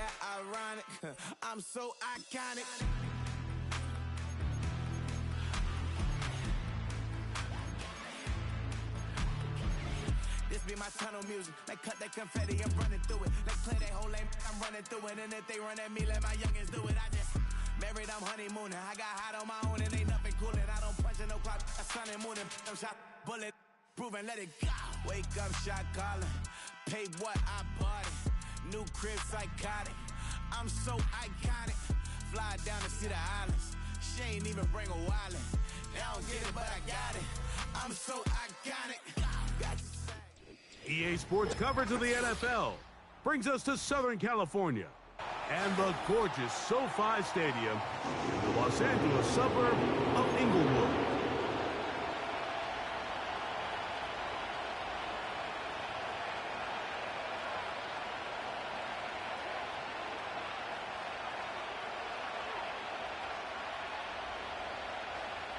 that ironic? I'm so iconic. This be my tunnel music. They cut that confetti, I'm running through it. They play that whole lane, I'm running through it. And if they run at me, let my youngins do it. I just married, I'm honeymooning. I got hot on my own and ain't nothing coolin'. I don't punch in no clock, I sun and moon. I'm shot, bullet, proven, let it go. Wake up, shot calling. Pay what I bought it. New crib, psychotic. I'm so iconic. Fly down to see the islands. She ain't even bring a wallet. They don't get it, but I got it. I'm so iconic. EA Sports coverage of the NFL brings us to Southern California and the gorgeous SoFi Stadium in the Los Angeles suburb of Inglewood.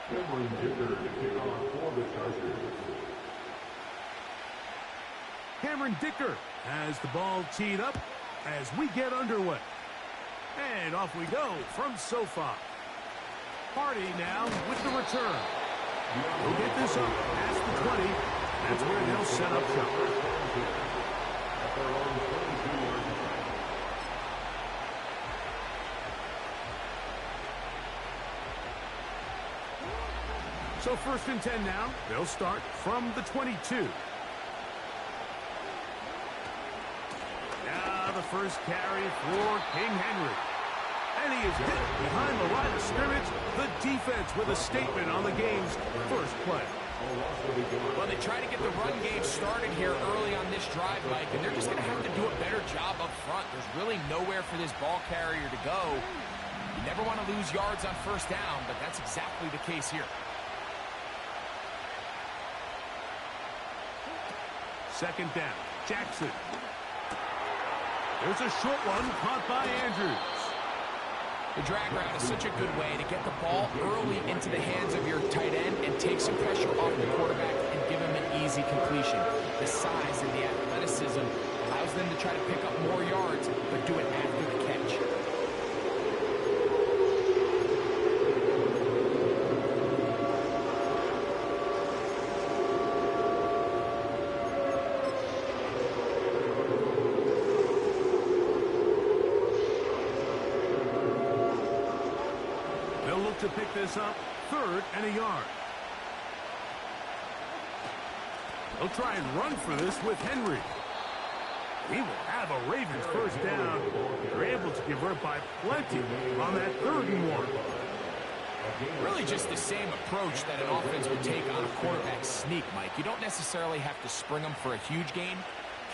Cameron Dicker to kick off for the Chargers. Cameron Dicker has the ball teed up as we get underway. And off we go from SoFi. Hardy now with the return. He'll get this up past the 20. That's where they'll set up shop. So 1st and 10 now. They'll start from the 22. The first carry for King Henry. And he is hit behind the line of scrimmage. The defense with a statement on the game's first play. Well, they try to get the run game started here early on this drive, Mike, and they're just going to have to do a better job up front. There's really nowhere for this ball carrier to go. You never want to lose yards on 1st down, but that's exactly the case here. 2nd down. Jackson. There's a short one caught by Andrews. The drag route is such a good way to get the ball early into the hands of your tight end and take some pressure off the quarterback and give him an easy completion. The size and the athleticism allows them to try to pick up more yards, but do it after the catch. To pick this up, 3rd and a yard. They'll try and run for this with Henry. He will have a Ravens 1st down. They're able to convert by plenty on that 3rd and 1. Really just the same approach that an offense would take on a quarterback sneak, Mike. You don't necessarily have to spring them for a huge gain.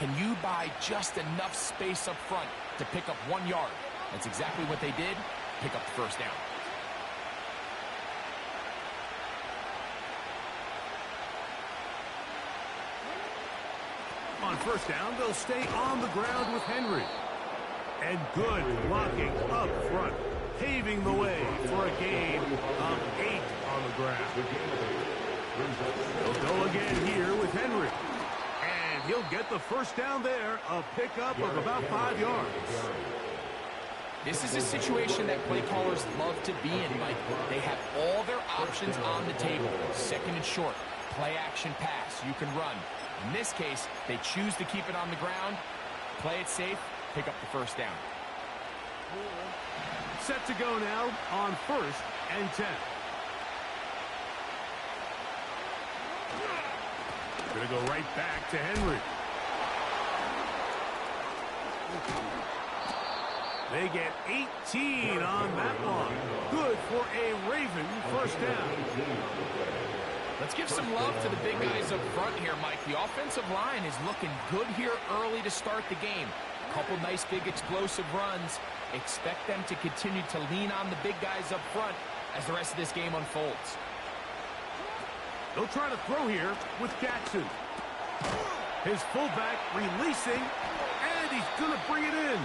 Can you buy just enough space up front to pick up 1 yard? That's exactly what they did. Pick up the 1st down. On 1st down, they'll stay on the ground with Henry. And good blocking up front, paving the way for a gain of 8 on the ground. They'll go again here with Henry. And he'll get the 1st down there, a pickup of about 5 yards. This is a situation that play callers love to be in, Mike. They have all their options on the table. 2nd and short, play action pass, you can run. In this case, they choose to keep it on the ground, play it safe, pick up the 1st down. Set to go now on 1st and 10. Gonna go right back to Henry. They get 18 on that one. Good for a Raven 1st down. Let's give some love to the big guys up front here, Mike. The offensive line is looking good here early to start the game. A couple nice big explosive runs. Expect them to continue to lean on the big guys up front as the rest of this game unfolds. They'll try to throw here with Jackson. His fullback releasing, and he's going to bring it in.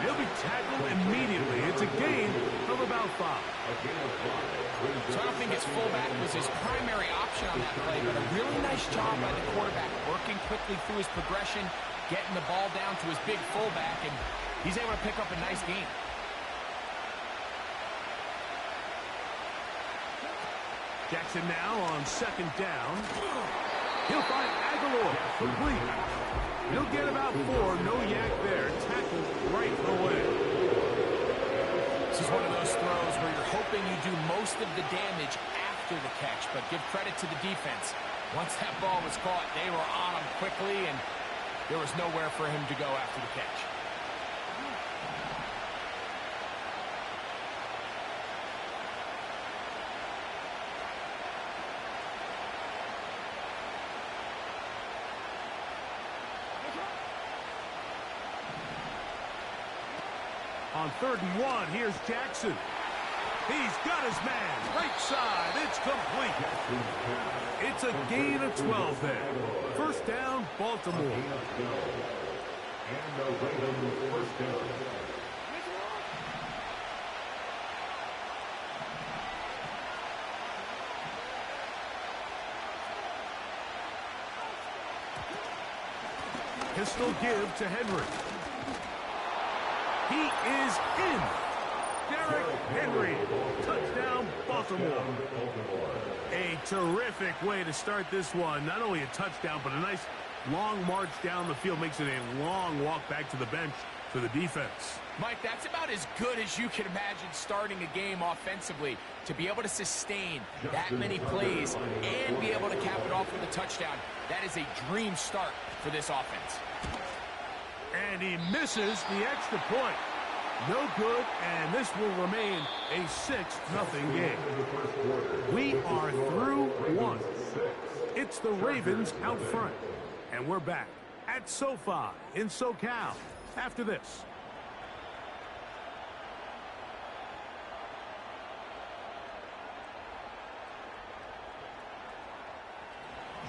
He'll be tackled immediately. It's a gain of about 5. So I don't think his fullback was his primary option on that play, but a really nice job by the quarterback, working quickly through his progression, getting the ball down to his big fullback, and He's able to pick up a nice gain. Jackson now on second down. He'll find Aguilar complete. He'll get about 4. No yak there. Tackled right away. This is one of those throws where you're hoping you do most of the damage after the catch, but give credit to the defense. Once that ball was caught, they were on him quickly, and there was nowhere for him to go after the catch. On 3rd and 1, here's Jackson. He's got his man. Right side. It's complete. It's a gain of 12 there. First down, Baltimore. And the Ravens first down. Pistol give to Henry. He is in. Derrick Henry. Touchdown, Baltimore. A terrific way to start this one. Not only a touchdown, but a nice long march down the field. Makes it a long walk back to the bench for the defense. Mike, that's about as good as you can imagine starting a game offensively. To be able to sustain that many plays and be able to cap it off with a touchdown, that is a dream start for this offense. And he misses the extra point. No good, and this will remain a 6-0 game. We are through one. It's the Ravens out front. And we're back at SoFi in SoCal after this.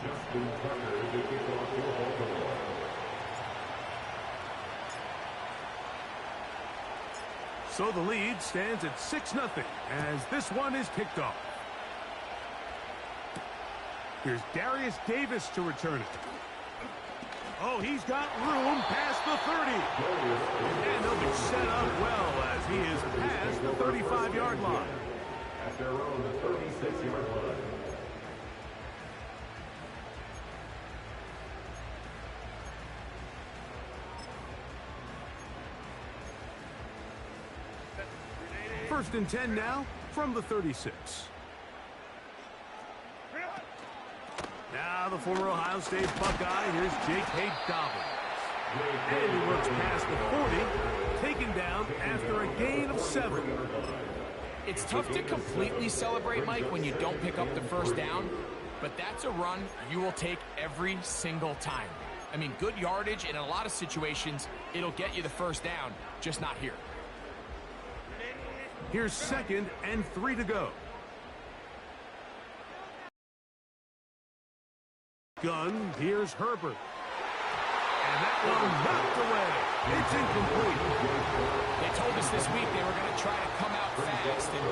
Justin Tucker to kick off for Baltimore. So the lead stands at 6-0 as this one is kicked off. Here's Darius Davis to return it. Oh, he's got room past the 30. And they'll be set up well as he is past the 35-yard line. At their own 36-yard line. First and 10 now from the 36. Now the former Ohio State Buckeye. Here's Jake Dobbins. And he works past the 40, taken down after a gain of 7. It's tough to completely celebrate, Mike, when you don't pick up the first down, but that's a run you will take every single time. I mean, good yardage, and in a lot of situations, it'll get you the first down, just not here. Here's 2nd and 3 to go. Gun, here's Herbert. And that one knocked away. It's incomplete. They told us this week they were going to try to come out fast. And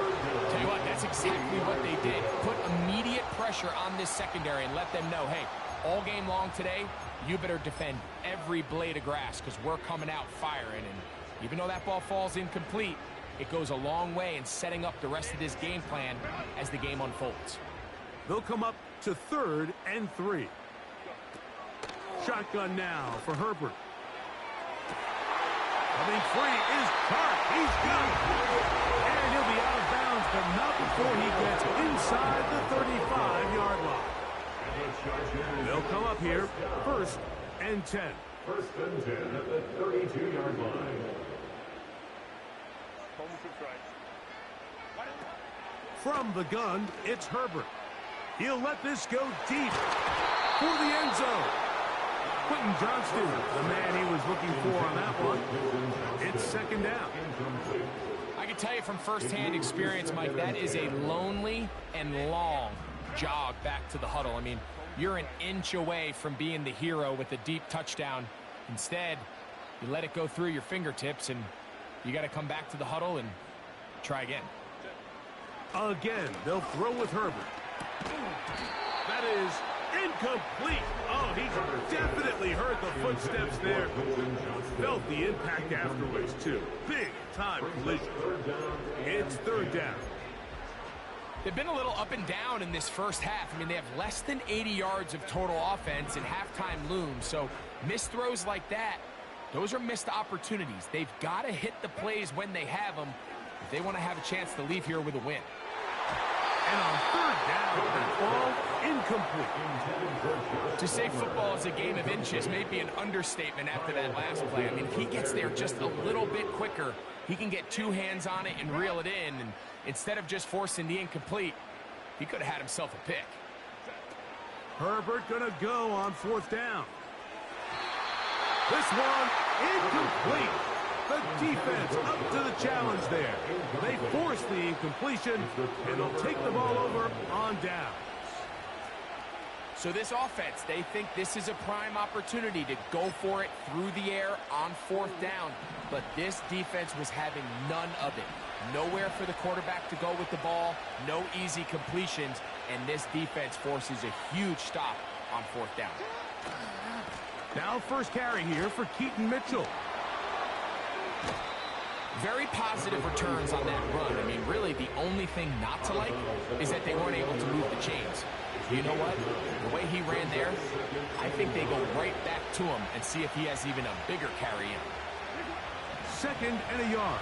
tell you what, that's exactly what they did. Put immediate pressure on this secondary and let them know, hey, all game long today, you better defend every blade of grass because we're coming out firing. And even though that ball falls incomplete, it goes a long way in setting up the rest of this game plan as the game unfolds. They'll come up to 3rd and 3. Shotgun now for Herbert. Coming free is Clark. He's got it. And he'll be out of bounds, but not before he gets inside the 35-yard line. They'll come up here, 1st and 10. 1st and 10 at the 32-yard line. From the gun, it's Herbert. He'll let this go deep for the end zone. Quentin Johnston, the man he was looking for on that one. It's 2nd down. I can tell you from firsthand experience, Mike, that is a lonely and long jog back to the huddle. I mean, you're an inch away from being the hero with a deep touchdown. Instead, you let it go through your fingertips, and you got to come back to the huddle and try again. Again, they'll throw with Herbert. That is Incomplete. Oh, he definitely heard the footsteps there. Felt the impact afterwards, too. Big time collision. It's third down. They've been a little up and down in this first half. I mean, they have less than 80 yards of total offense and halftime looms. So missed throws like that, those are missed opportunities. They've got to hit the plays when they have them if they want to have a chance to leave here with a win. And on third down, that ball incomplete. To say football is a game of inches may be an understatement after that last play. I mean, if he gets there just a little bit quicker, he can get two hands on it and reel it in. And instead of just forcing the incomplete, he could have had himself a pick. Herbert gonna go on fourth down. This one incomplete. The defense up to the challenge there. They force the incompletion, and they'll take the ball over on downs. So this offense, they think this is a prime opportunity to go for it through the air on fourth down. But this defense was having none of it. Nowhere for the quarterback to go with the ball, no easy completions, and this defense forces a huge stop on fourth down. Now first carry here for Keaton Mitchell. Very positive returns on that run. I mean, really, the only thing not to like is that they weren't able to move the chains. You know what? The way he ran there, I think they go right back to him and see if he has even a bigger carry in. Second and a yard.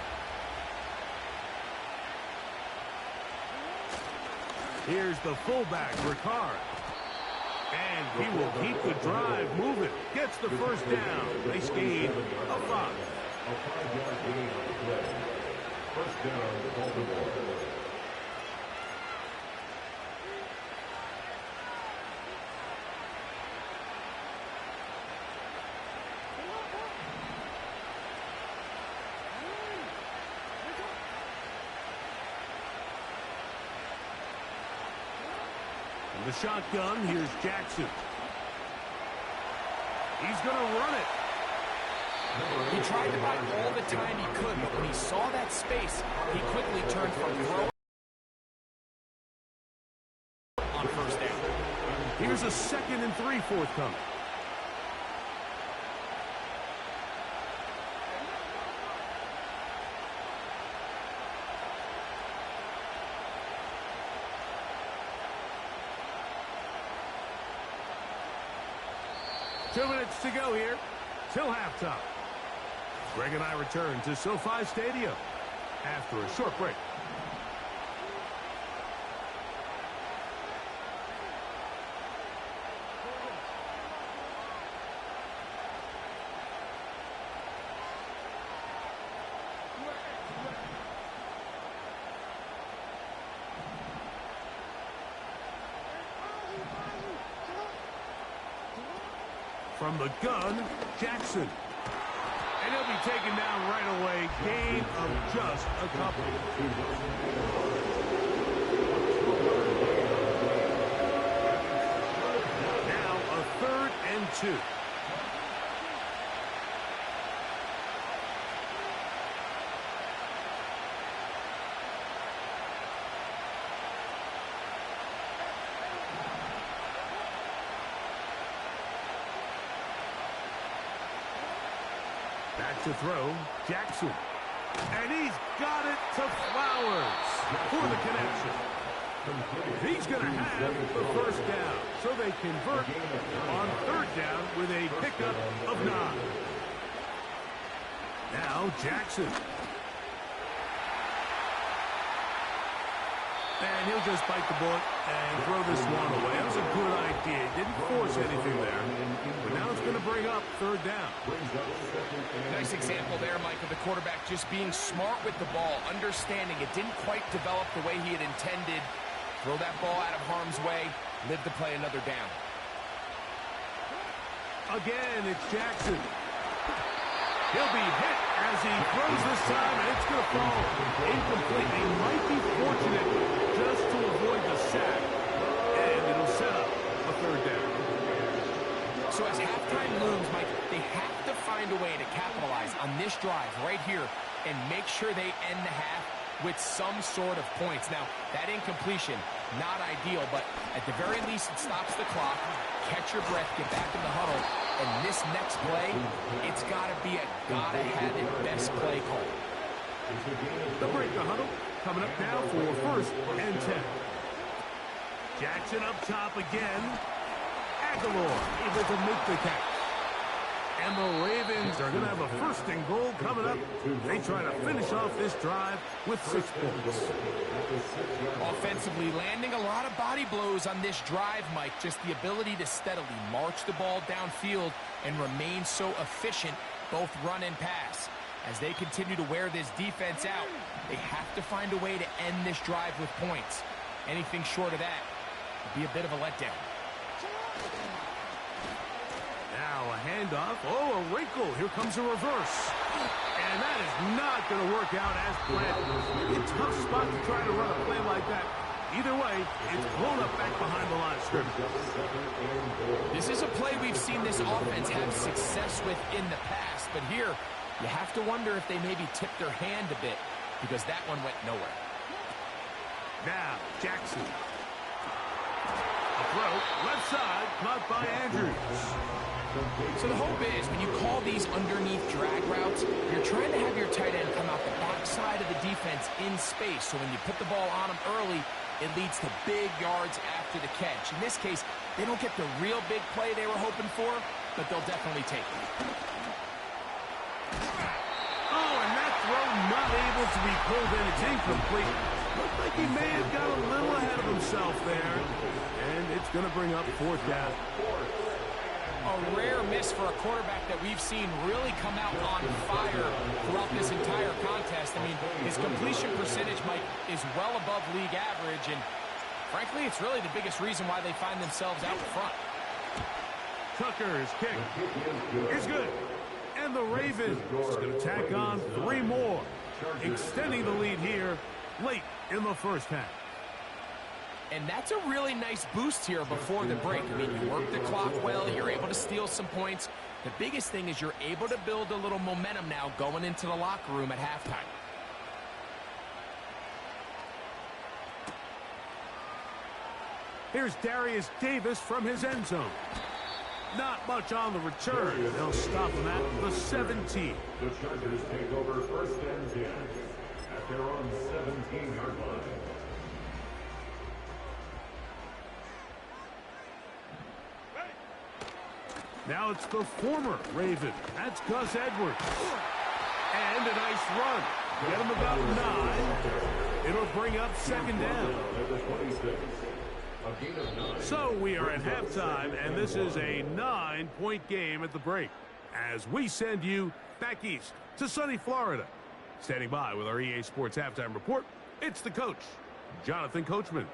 Here's the fullback, Ricard. And he will keep the drive moving. Gets the first down. They gain a 5. A 5-yard gain on the play. First down, Baltimore. In the shotgun, here's Jackson. He's going to run it. He tried to buy all the time he could, but when he saw that space, he quickly turned from throw on first down. Here's a 2nd and 3 forthcoming. Two minutes to go here till halftime. Greg and I return to SoFi Stadium after a short break. From the gun, Jackson. And he'll be taken down right away. Gain of just a couple. Now a 3rd and 2. Back to throw, Jackson. And he's got it to Flowers for the connection. He's going to have the first down, so they convert on 3rd down with a pickup of 9. Now Jackson. And he'll just bite the bullet and throw this one away. That was a good idea. Didn't force anything there. But now it's going to bring up 3rd down. Nice example there, Mike, of the quarterback just being smart with the ball, understanding it didn't quite develop the way he had intended. Throw that ball out of harm's way, live to play another down. Again, it's Jackson. He'll be hit as he throws this time, and it's going to fall incomplete. He might be fortunate just to avoid the sack, and it'll set up a 3rd down. So as halftime looms, Mike, they have to find a way to capitalize on this drive right here and make sure they end the half with some sort of points. Now, that incompletion, Not ideal, but at the very least, it stops the clock. Catch your breath, get back in the huddle, and this next play, it's got to be a gotta-have-it best play call. The break the huddle, coming up now for 1st and 10. Jackson up top again. Aguilar able to make the catch. And the Ravens are going to have a 1st and goal coming up. They try to finish off this drive with 6 points. Offensively, landing a lot of body blows on this drive, Mike. Just the ability to steadily march the ball downfield and remain so efficient, both run and pass. As they continue to wear this defense out, they have to find a way to end this drive with points. Anything short of that would be a bit of a letdown. Now a handoff. Oh, a wrinkle. Here comes a reverse. And that is not going to work out as planned. A tough spot to try to run a play like that. Either way, it's blown up back behind the line of scrimmage. This is a play we've seen this offense have success with in the past, but here you have to wonder if they maybe tipped their hand a bit because that one went nowhere. Now, Jackson. A throw, left side, caught by Andrews. So the hope is when you call these underneath drag routes, you're trying to have your tight end come out the backside of the defense in space. So when you put the ball on him early, it leads to big yards after the catch. In this case, they don't get the real big play they were hoping for, but they'll definitely take it. Oh, and that throw not able to be pulled in. It's incomplete. Looked like he may have got a little ahead of himself there. And it's going to bring up 4th down. A rare miss for a quarterback that we've seen really come out on fire throughout this entire contest. I mean, his completion percentage, Mike, is well above league average, and frankly, it's really the biggest reason why they find themselves out in front. Tucker's kick is good. And the Ravens going to tack on 3 more, extending the lead here late in the 1st half. And that's a really nice boost here before the break. I mean, you work the clock well, you're able to steal some points. The biggest thing is you're able to build a little momentum now going into the locker room at halftime. Here's Darius Davis from his end zone. Not much on the return. They'll stop him at the 17. The Chargers take over 1st and 10 at their own 17-yard line. Now it's the former Raven. That's Gus Edwards. And a nice run. Get him about 9. It'll bring up 2nd down. So we are at halftime, and this is a 9-point game at the break. As we send you back east to sunny Florida. Standing by with our EA Sports Halftime Report, it's the coach, Jonathan Coachman.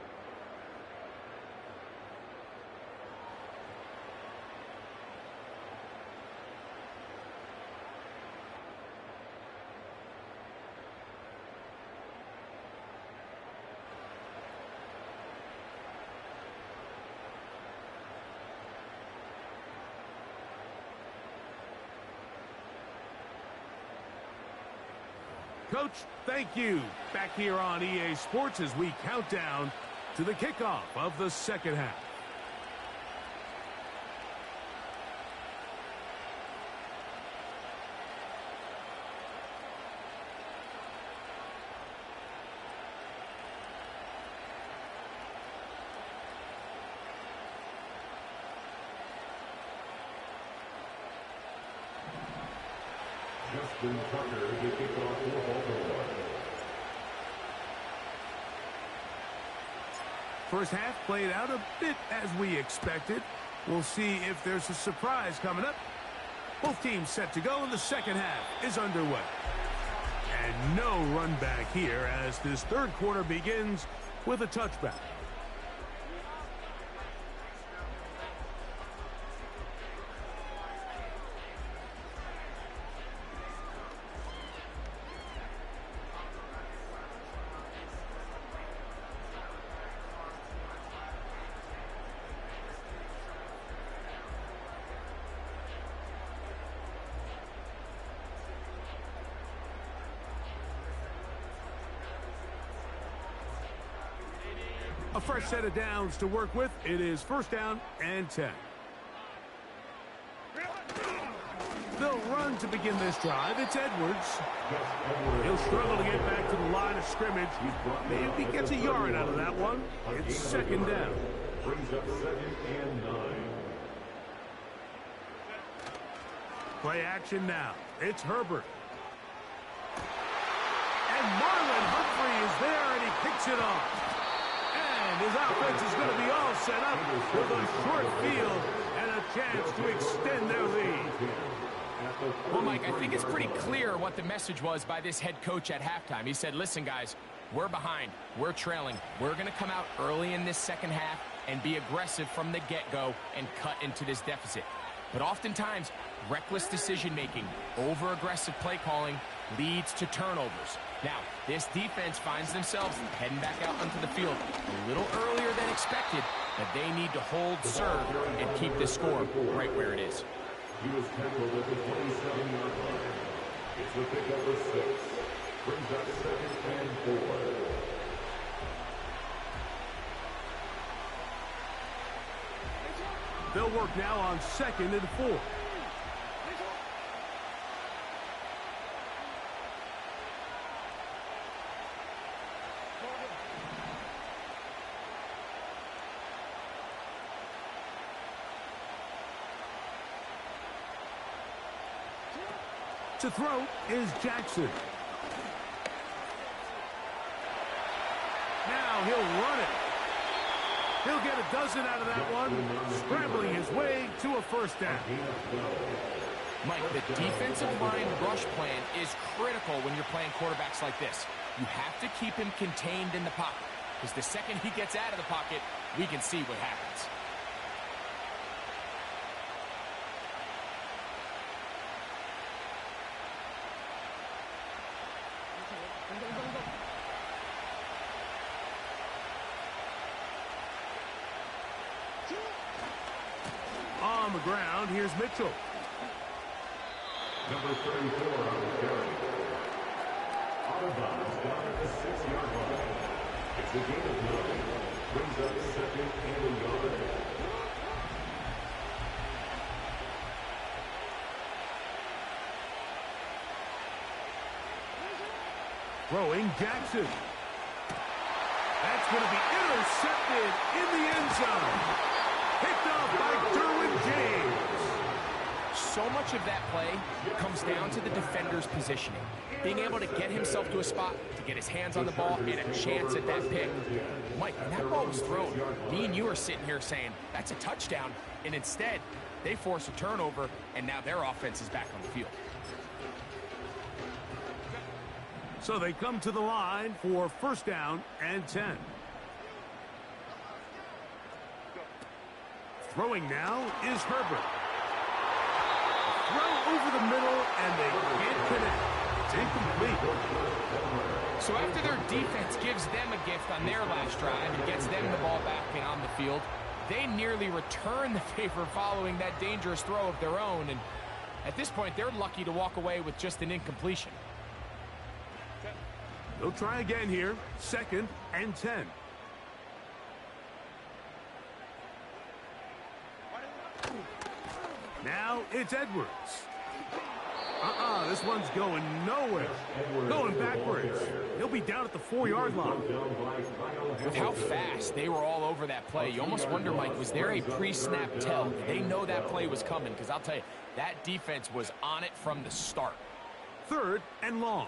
Coach, thank you. Back here on EA Sports as we count down to the kickoff of the 2nd half. Justin Tucker to kick off for Baltimore. 1st half played out a bit as we expected. We'll see if there's a surprise coming up. Both teams set to go, and the 2nd half is underway. And no run back here as this 3rd quarter begins with a touchback. A fresh set of downs to work with. It is first down and 10. They'll run to begin this drive. It's Edwards. He'll struggle to get back to the line of scrimmage. Maybe he gets a yard out of that one. It's second down. Brings up 2nd and 9. Play action now. It's Herbert. And Marlon Humphrey is there, and he picks it off. And his offense is going to be all set up with a short field and a chance to extend their lead. Well, Mike, I think it's pretty clear what the message was by this head coach at halftime. He said, listen, guys, we're behind. We're trailing. We're going to come out early in this second half and be aggressive from the get-go and cut into this deficit. But oftentimes, reckless decision-making, over-aggressive play calling leads to turnovers. Now, this defense finds themselves heading back out onto the field a little earlier than expected, but they need to hold serve and keep this score right where it is. He was tackled at the 27-yard line. It's the pickup of 6. Brings up 2nd and 4. They'll work now on 2nd and 4. To throw is Jackson. Now he'll run it. He'll get a dozen out of that one, scrambling his way to a first down. Mike, the defensive line rush plan is critical when you're playing quarterbacks like this. You have to keep him contained in the pocket, because the second he gets out of the pocket, we can see what happens. On the ground, here's Mitchell. Number 34 on the carry. Out of bounds down at the 6-yard line. It's a gain of 9. Brings up 2nd and a yard. Throwing Jackson. That's going to be intercepted in the end zone. Picked off by Derwin James. So much of that play comes down to the defender's positioning. Being able to get himself to a spot, to get his hands on the ball, and a chance at that pick. Mike, when that ball was thrown, me and you are sitting here saying, that's a touchdown. And instead, they force a turnover, and now their offense is back on the field. So they come to the line for first down and 10. Throwing now is Herbert. Throw over the middle, and they can't connect. It's incomplete. So after their defense gives them a gift on their last drive and gets them the ball back and on the field, they nearly return the favor following that dangerous throw of their own. And at this point, they're lucky to walk away with just an incompletion. They'll try again here. 2nd and 10. Now it's Edwards. This one's going nowhere. Going backwards. He'll be down at the 4-yard line. With how fast they were all over that play, you almost wonder, Mike, was there a pre-snap tell? Did they know that play was coming? Because I'll tell you, that defense was on it from the start. 3rd and long.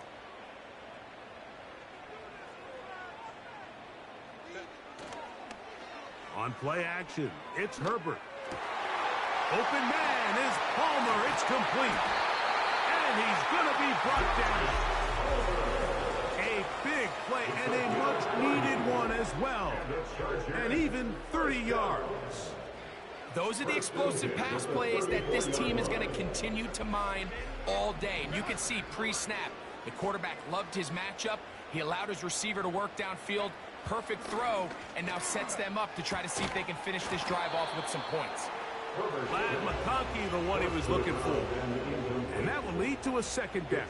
On play action, it's Herbert. Open man is Palmer. It's complete. And he's going to be brought down. A big play and a much-needed one as well. And even 30 yards. Those are the explosive pass plays that this team is going to continue to mine all day. And you can see pre-snap, the quarterback loved his matchup. He allowed his receiver to work downfield. Perfect throw, and now sets them up to try to see if they can finish this drive off with some points. Glad McConkey, the one he was looking for. And that will lead to a second down.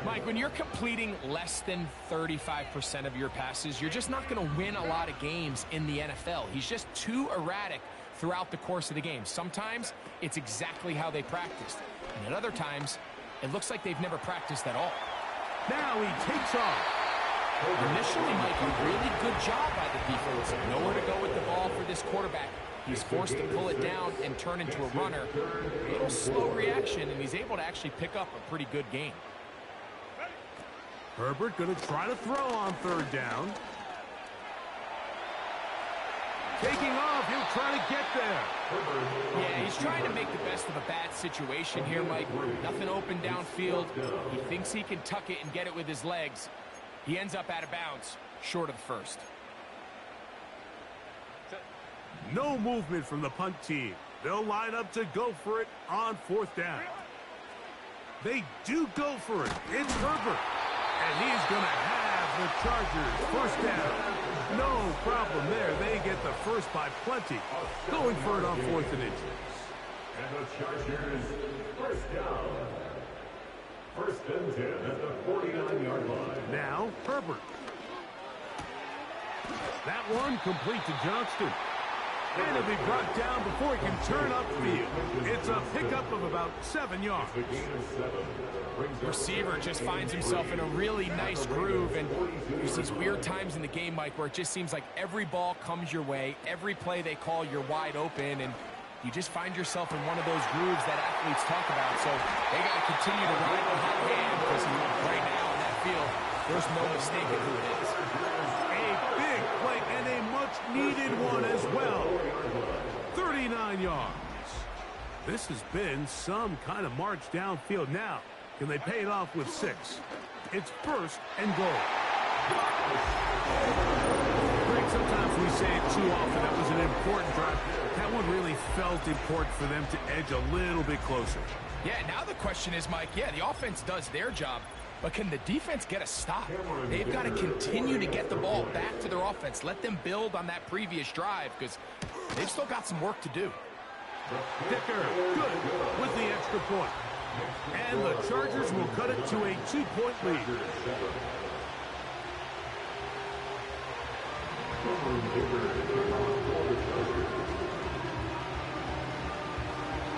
Mike, when you're completing less than 35% of your passes, you're just not going to win a lot of games in the NFL. He's just too erratic throughout the course of the game. Sometimes it's exactly how they practiced. And at other times, it looks like they've never practiced at all. Now he takes off. Initially, Mike, a really good job by the defense. Nowhere to go with the ball for this quarterback. He's forced to pull it down and turn into a runner. A little slow reaction, and he's able to actually pick up a pretty good gain. Herbert going to try to throw on third down. Taking off, he'll try to get there. Yeah, he's trying to make the best of a bad situation here, Mike. Nothing open downfield. He thinks he can tuck it and get it with his legs. He ends up out of bounds, short of the first. No movement from the punt team. They'll line up to go for it on fourth down. They do go for it. It's Herbert. And he's going to have the Chargers first down. No problem there. They get the first by plenty. Going for it on fourth and inches. And the Chargers first down. First and 10 at the 49-yard line. Now, Herbert. That one complete to Johnston. And it'll be brought down before he can turn upfield. It's a pickup of about 7 yards. The receiver just finds himself in a really nice groove, and there's these weird times in the game, Mike, where it just seems like every ball comes your way, every play they call, you're wide open, and you just find yourself in one of those grooves that athletes talk about. So they got to continue to ride the hot hand, because right now in that field, there's no mistaking who it is. A big play and a much-needed one as well. 39 yards. This has been some kind of march downfield now. Can they pay it off with 6? It's first and goal. Greg, sometimes we say it too often. That was an important drive. That one really felt important for them to edge a little bit closer. Yeah, now the question is, Mike, yeah, the offense does their job, but can the defense get a stop? They've got to continue to get the ball back to their offense. Let them build on that previous drive, because they've still got some work to do. Dicker, good with the extra point. And the Chargers will cut it to a 2-point lead.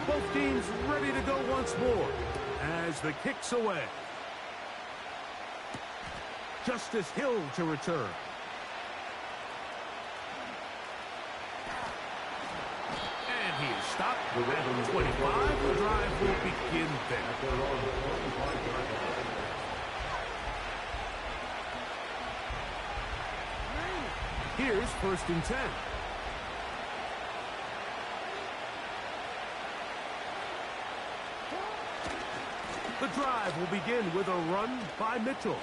Both teams ready to go once more as the kick's away. Justice Hill to return. And he is stopped at 25. The drive will begin there. Here's first and 10. The drive will begin with a run by Mitchell.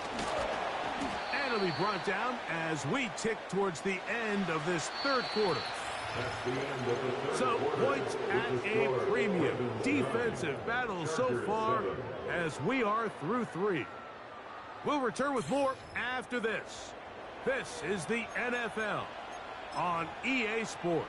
And it'll be brought down as we tick towards the end of this third quarter. So, points at a premium. Defensive battle so far as we are through 3. We'll return with more after this. This is the NFL on EA Sports.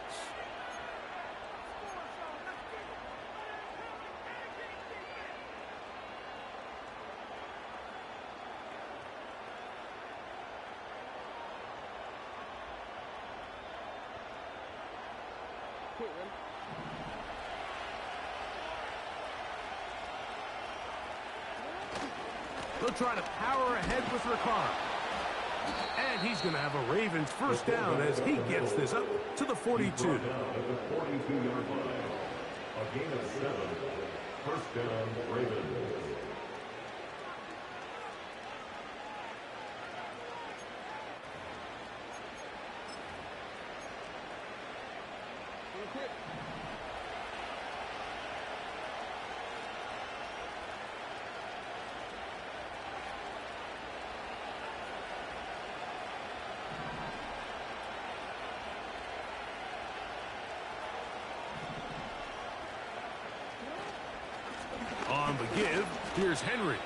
They'll try to power ahead with Ricard. And he's going to have a Ravens first down as he gets this up to the 42. A gain of 7. First down, Ravens. On the give, here's Henry.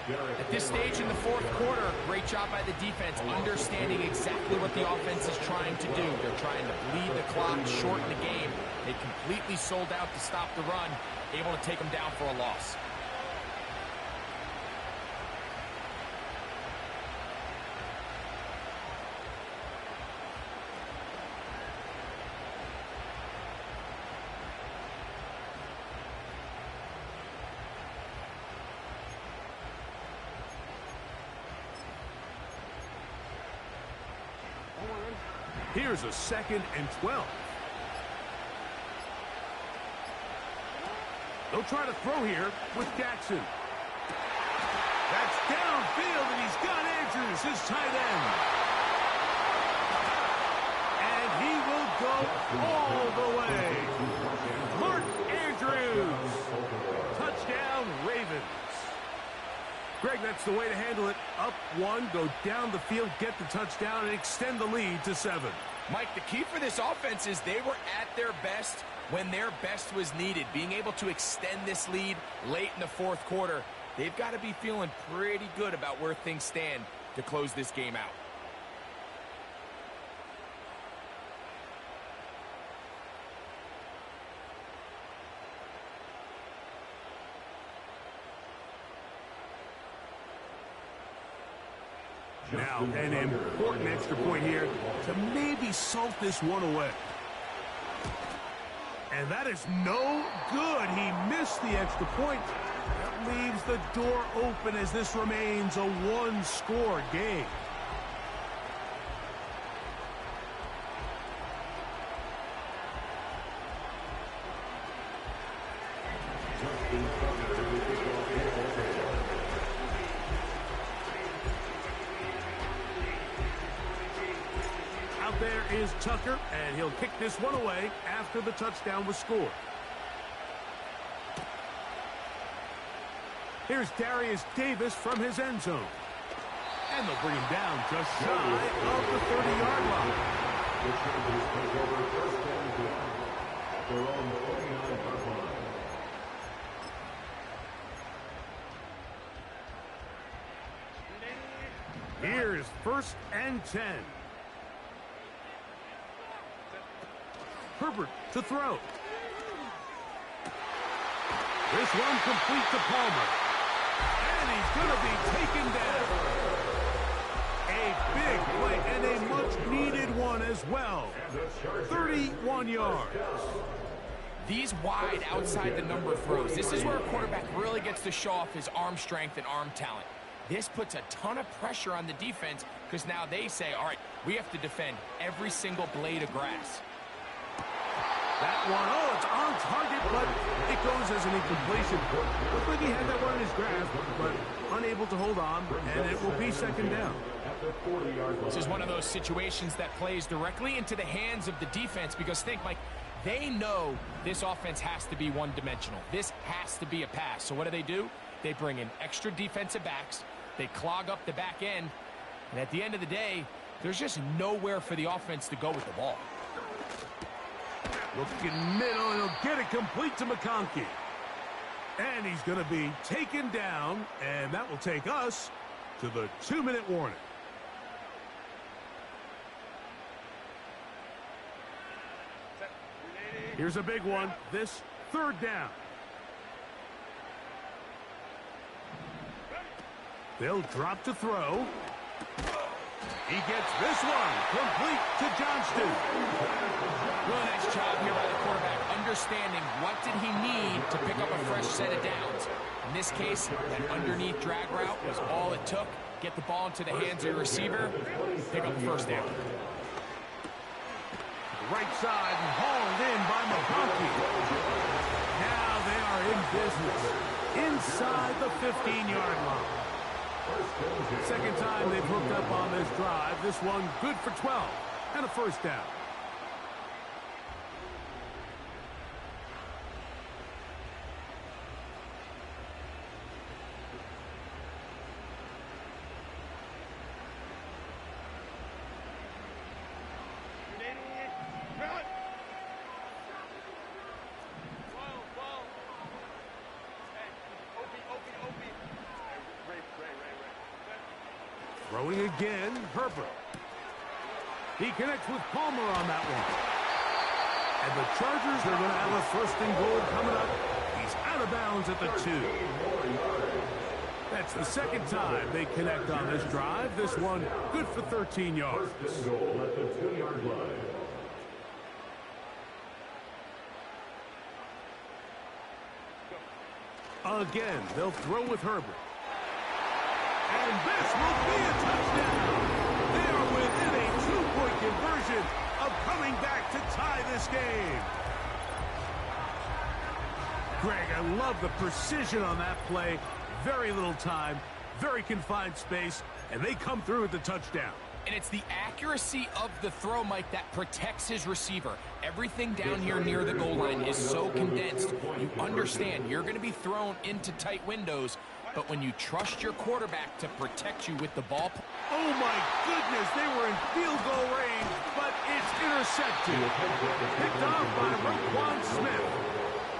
At this stage in the fourth quarter, great job by the defense, understanding exactly what the offense is trying to do. They're trying to bleed the clock, shorten the game. They completely sold out to stop the run, able to take them down for a loss. Here's a 2nd and 12. They'll try to throw here with Jackson. That's downfield, and he's got Andrews, his tight end. And he will go all the way. Mark Andrews. Touchdown, Ravens. Greg, that's the way to handle it. Up 1, go down the field, get the touchdown, and extend the lead to 7. Mike, the key for this offense is they were at their best when their best was needed. Being able to extend this lead late in the 4th quarter, they've got to be feeling pretty good about where things stand to close this game out. Now, an important extra point here to maybe salt this one away. And that is no good. He missed the extra point. That leaves the door open as this remains a one-score game. There is Tucker, and he'll kick this one away after the touchdown was scored. Here's Darius Davis from his end zone. And they'll bring him down just shy of the 30-yard line. The Chargers take over 1st and 10 at their own 49-yard line. Here's 1st and 10. Herbert to throw. This one complete to Palmer. And he's going to be taken down. A big play and a much-needed one as well. 31 yards. These wide outside the number throws. This is where a quarterback really gets to show off his arm strength and arm talent. This puts a ton of pressure on the defense because now they say, all right, we have to defend every single blade of grass. That one, it's on target, but it goes as an incompletion. Looks like he had that one in his grasp, but unable to hold on, and it will be 2nd down. This is one of those situations that plays directly into the hands of the defense because think, Mike, they know this offense has to be one-dimensional. This has to be a pass. So what do? They bring in extra defensive backs. They clog up the back end. And at the end of the day, there's just nowhere for the offense to go with the ball. Looking middle, and he'll get it complete to McConkey. And he's going to be taken down, and that will take us to the 2-minute warning. Here's a big one. This 3rd down. They'll drop to throw. He gets this one complete to Johnston. Really nice job here by the quarterback, understanding what did he need to pick up a fresh set of downs. In this case, that underneath drag route was all it took. Get the ball into the hands of the receiver, pick up the 1st down. Right side and hauled in by McConkey. Now they are in business inside the 15-yard line. 2nd time they've hooked up on this drive. This one good for 12 and a 1st down. Throwing again, Herbert. He connects with Palmer on that one. And the Chargers are going to have a 1st and goal coming up. He's out of bounds at the 2. That's the 2nd time they connect on this drive. This one good for 13 yards. 1st and goal at the 2-yard line. Again, they'll throw with Herbert. And this will be a touchdown. They are within a 2-point conversion now coming back to tie this game. Greg, I love the precision on that play. Very little time, very confined space, and they come through with the touchdown. And it's the accuracy of the throw, Mike, that protects his receiver. Everything down here near the goal line is so condensed. You understand you're going to be thrown into tight windows, but when you trust your quarterback to protect you with the ball. Oh, my goodness, they were in field goal range, but it's intercepted. Picked off by Roquan Smith.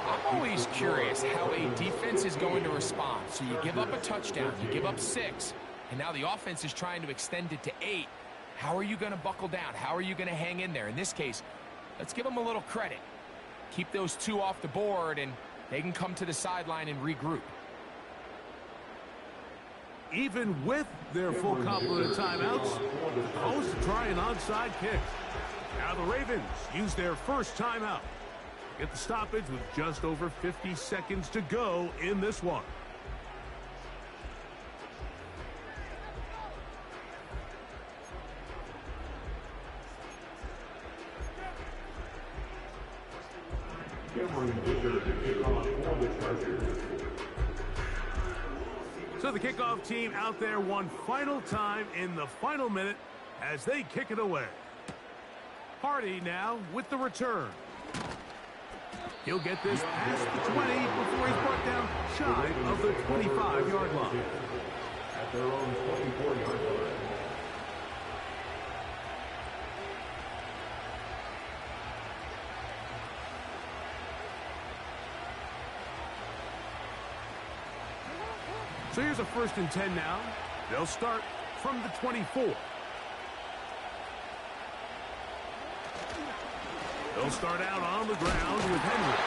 I'm always curious how a defense is going to respond. So you give up a touchdown, you give up 6, and now the offense is trying to extend it to 8. How are you going to buckle down? How are you going to hang in there? In this case, let's give them a little credit. Keep those 2 off the board, and they can come to the sideline and regroup. Even with their full complement of timeouts, the Colts try an onside kick. Now the Ravens use their first timeout. Get the stoppage with just over 50 seconds to go in this one. So the kickoff team out there one final time in the final minute as they kick it away. Hardy now with the return. He'll get this past the 20 before he's brought down shy of the 25-yard line. At their own 24-yard line. So here's a 1st and 10 now. They'll start from the 24. They'll start out on the ground with Henry.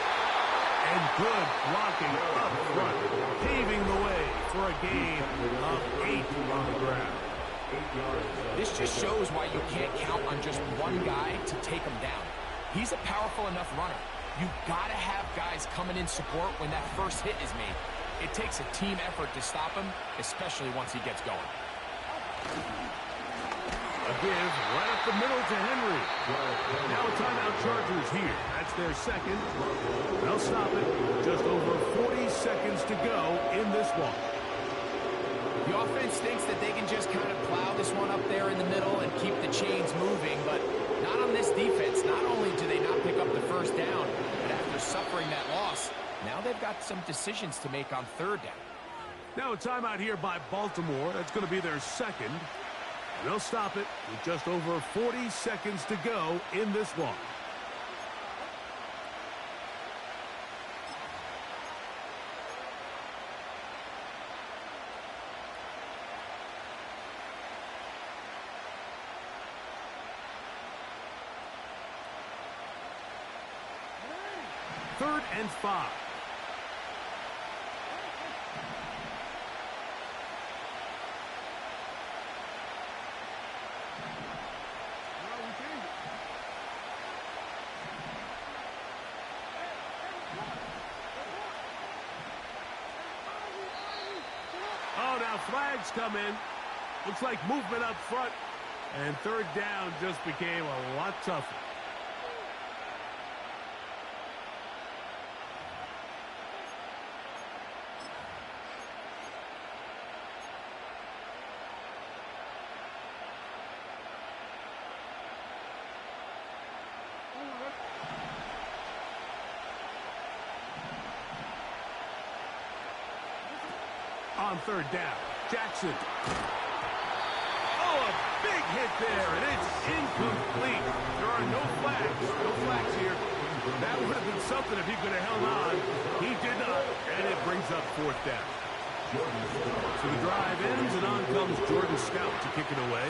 And good blocking up front, paving the way for a gain of 8 on the ground. This just shows why you can't count on just one guy to take him down. He's a powerful enough runner. You've got to have guys coming in support when that first hit is made. It takes a team effort to stop him, especially once he gets going. A give right up the middle to Henry. Now a timeout Chargers here. That's their second. They'll stop it. Just over 40 seconds to go in this one. The offense thinks that they can just kind of plow this one up there in the middle and keep the chains moving, but not on this defense. Not only do they not pick up the first down, but after suffering that loss, now they've got some decisions to make on 3rd down. Now a timeout here by Baltimore. That's going to be their second. They'll stop it with just over 40 seconds to go in this one. Third and 5. Oh, now flags come in. Looks like movement up front. And 3rd down just became a lot tougher. On 3rd down, Jackson. Oh, a big hit there, and it's incomplete. There are no flags here. That would have been something if he could have held on. He did not, and it brings up 4th down. So the drive ends, and on comes Jordan Scout to kick it away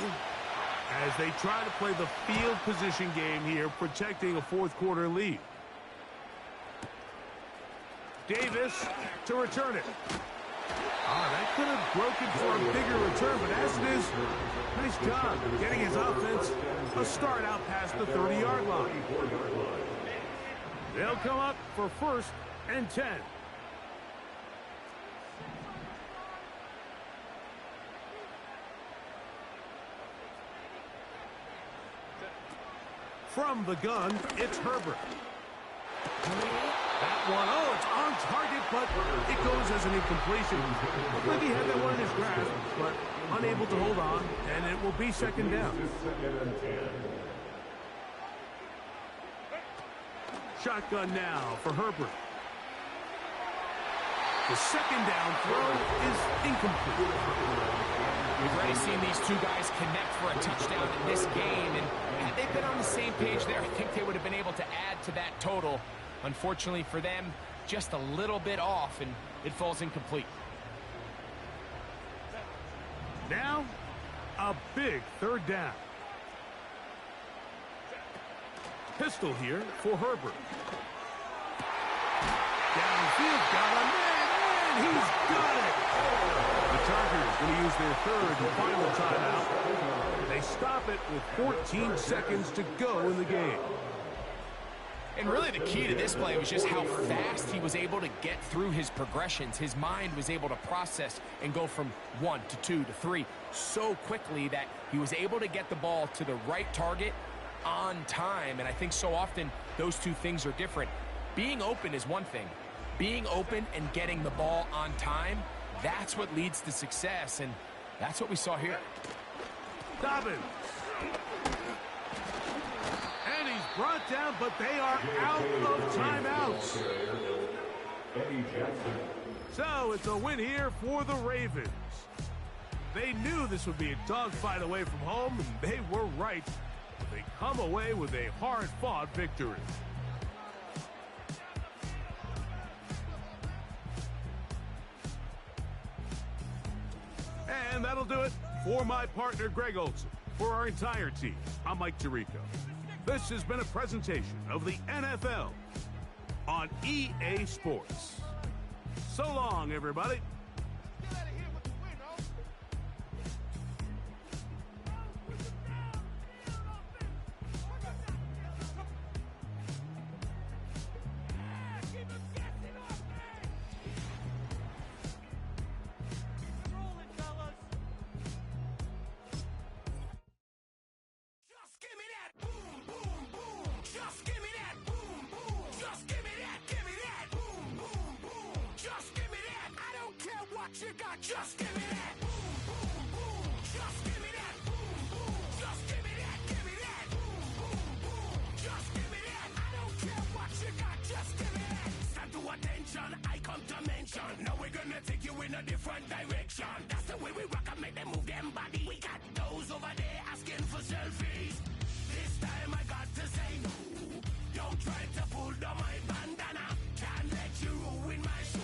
as they try to play the field position game here, protecting a 4th quarter lead. Davis to return it. That could have broken for a bigger return, but as it is, nice job getting his offense a start out past the 30-yard line. They'll come up for 1st and 10. From the gun, it's Herbert. That one, oh, it's on target, but it goes as an incompletion. Looked like he had that one in his grasp, but unable to hold on, and it will be second down. Shotgun now for Herbert. The second down throw is incomplete. We've already seen these two guys connect for a touchdown in this game, and had they been on the same page there, I think they would have been able to add to that total. Unfortunately for them, just a little bit off, and it falls incomplete. Now, a big third down. Pistol here for Herbert. Downfield, got a man, and he's got it. The Chargers going to use their third and final timeout. They stop it with 14 seconds to go in the game. And really the key to this play was just how fast he was able to get through his progressions. His mind was able to process and go from 1 to 2 to 3 so quickly that he was able to get the ball to the right target on time. And I think so often those two things are different. Being open is one thing. Being open and getting the ball on time, that's what leads to success, and that's what we saw here. Dobbins. And he's brought down, but they are out of timeouts. So it's a win here for the Ravens. They knew this would be a dogfight away from home, and they were right. They come away with a hard-fought victory. And that'll do it for my partner, Greg Olson. For our entire team, I'm Mike Tirico. This has been a presentation of the NFL on EA Sports. So long, everybody. You got, just give me that. Boom, boom, boom. Just give me that. Boom, boom. Just give me that. Give me that. Boom, boom, boom. Just give me that. I don't care what you got. Just give me that. Stand to attention. I come to mention. Now we're gonna take you in a different direction. That's the way we rock and make them move them body. We got those over there asking for selfies. This time I got to say no. Don't try to pull down my bandana. Can't let you ruin my shoe.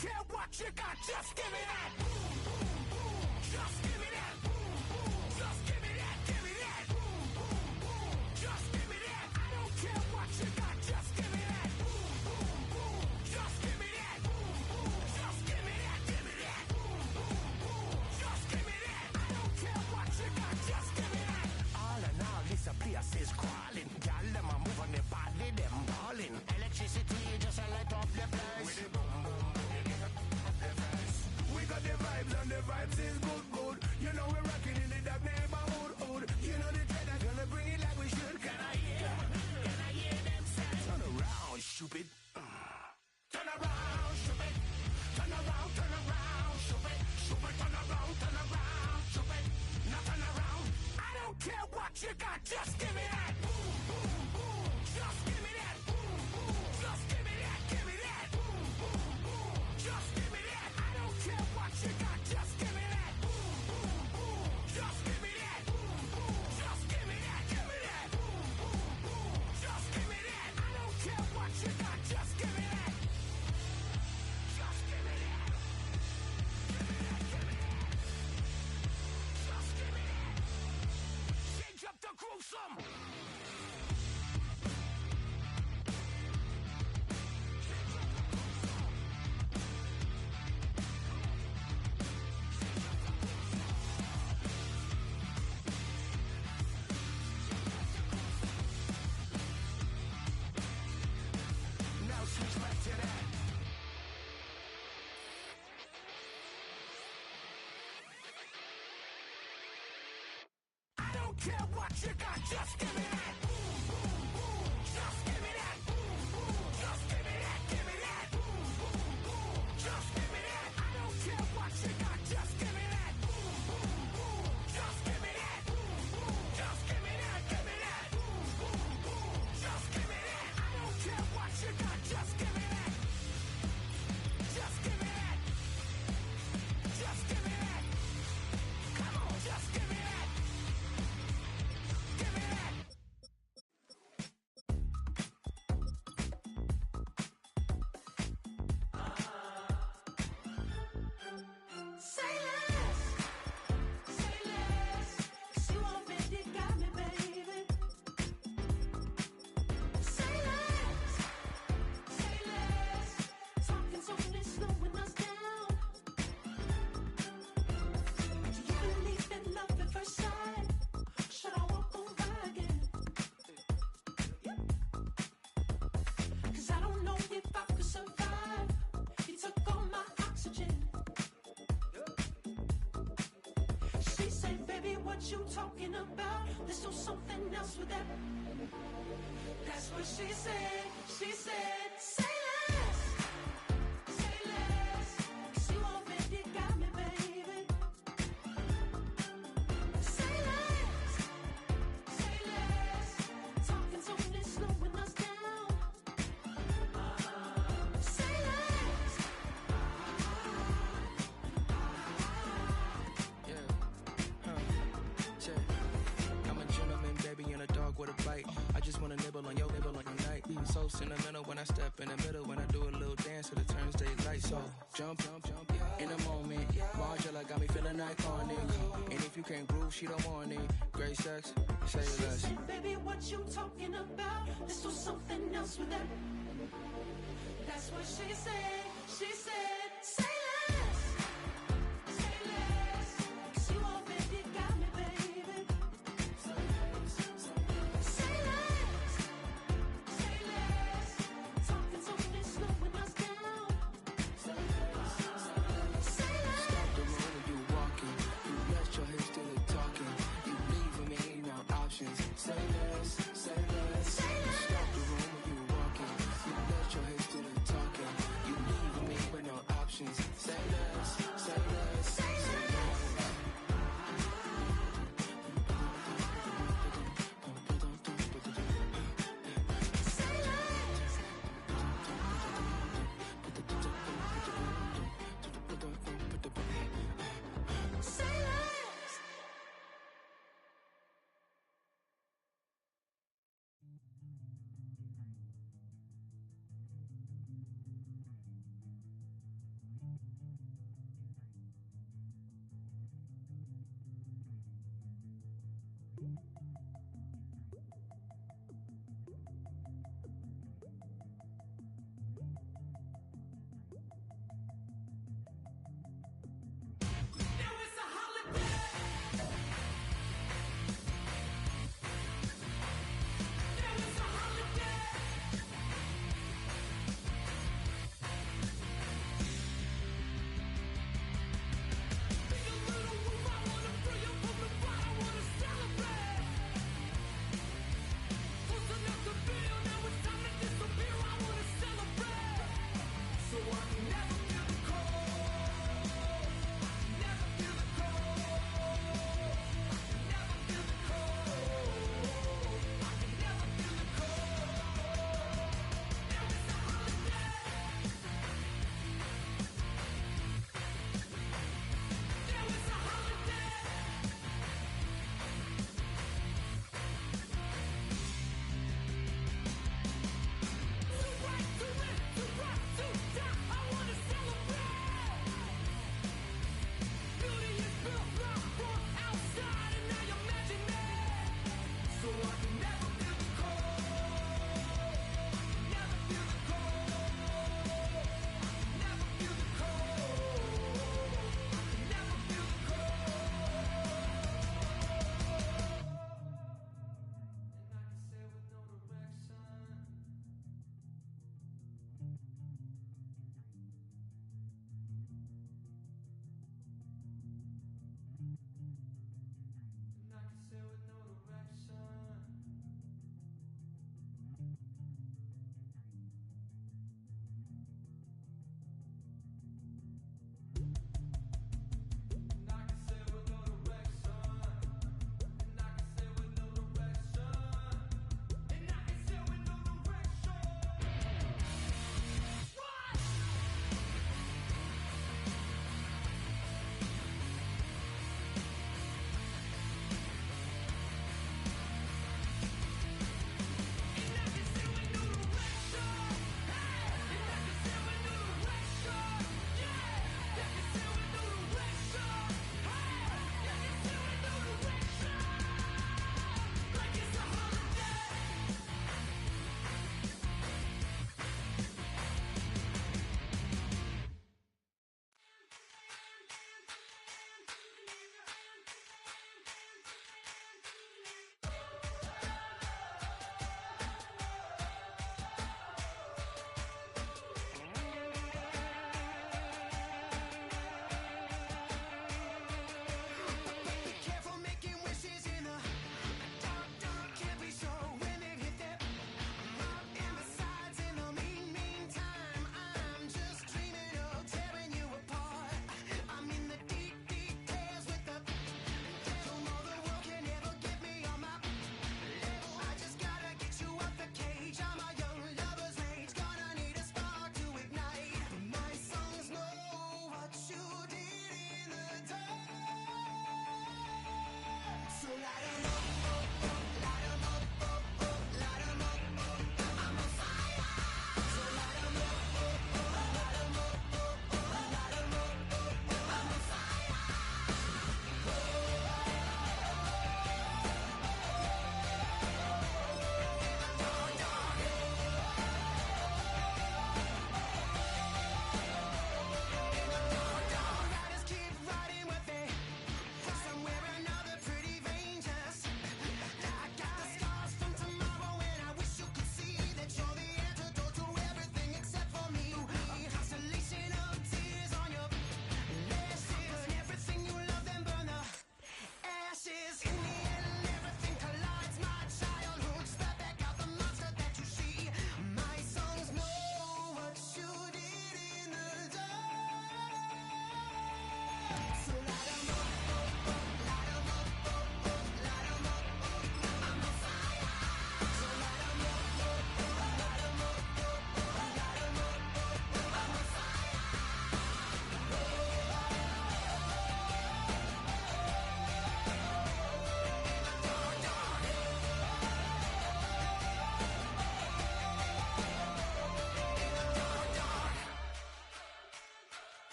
Care what you got, just give me that. Boom, boom, boom. Just give me that. Boom, boom. Just give me that. Give me that. Boom, boom, boom. Just give me that. I don't care what you got, just give me that. Boom, boom, boom. Just give me that. Boom, boom. Just give me that. Give me that. Boom, boom, boom. Just give me that. I don't care what you got, just give me that. All in all, this place is crawling. Y'all them a move on the body, them balling. Electricity just a light up the place. With the boom, boom. We got the vibes and the vibes is good, good. You know we're rocking in the dark neighborhood, hood. You know the dread are gonna bring it like we should. Can I hear them say? Turn around, stupid. Turn around, stupid. Turn around, stupid. Stupid, turn around, stupid. Now turn around. I don't care what you got, just give me that. Boom, boom, boom. Just give me that. Boom, boom. Just give me that. Give me that. Boom, boom, boom. Just give me that. I don't care what you got, just give me that. Boom, boom, boom. Just give me that. Boom, boom. Just give me that. Give me that. Boom, boom, boom. Just give me that. I don't care what you got, just give me that. Just give me that. Give me that. Give me that. Just give me that. Change up the groove some. care what you got, just give me that. Just give me that. Just give me that. Give me that. Just give me that. I don't care what you got, just give me that. Just give me that. Just give me that. Give me that. Just give me that. I don't care what you got, just give me that. Just give me that. Just give me that. Come on, just give me that. Give me that. Say less. Say less. 'Cause you already got me, baby. Say less. Say less. Talking's only slowing us down. Do you believe in love at first sight? Should I walk over again? 'Cause I don't know if I could survive. You took all my oxygen. She said, baby, what you talking about? Let's do something else with that. That's what she said. She said, say less. Say less. 'Cause you already got me, baby. Say less. Say less. Talking's only slowing us down. Say less. I'm a gentleman, baby, and a dog with a bite. I just wanna nibble on your nibble like a night. I'm so sentimental when I step in the middle. When I do a little dance to the turns daylight. So jump, jump, jump, in a moment. Margella got me feeling iconic. And if you can't groove, she don't want it. Great sex, say She less. said, baby, what you talking about? Let's do something else with that. That's what she said. She said, say less. Say less. 'Cause you already got me, baby. Say less. Say less. Talking's only slowing us down. Say less. Stop the room when you walking. You rest your hips till they talking. You leaving me no options. Say less, say less. Stop the room when you walking. You rest your hips till they talking. You leaving me with no options.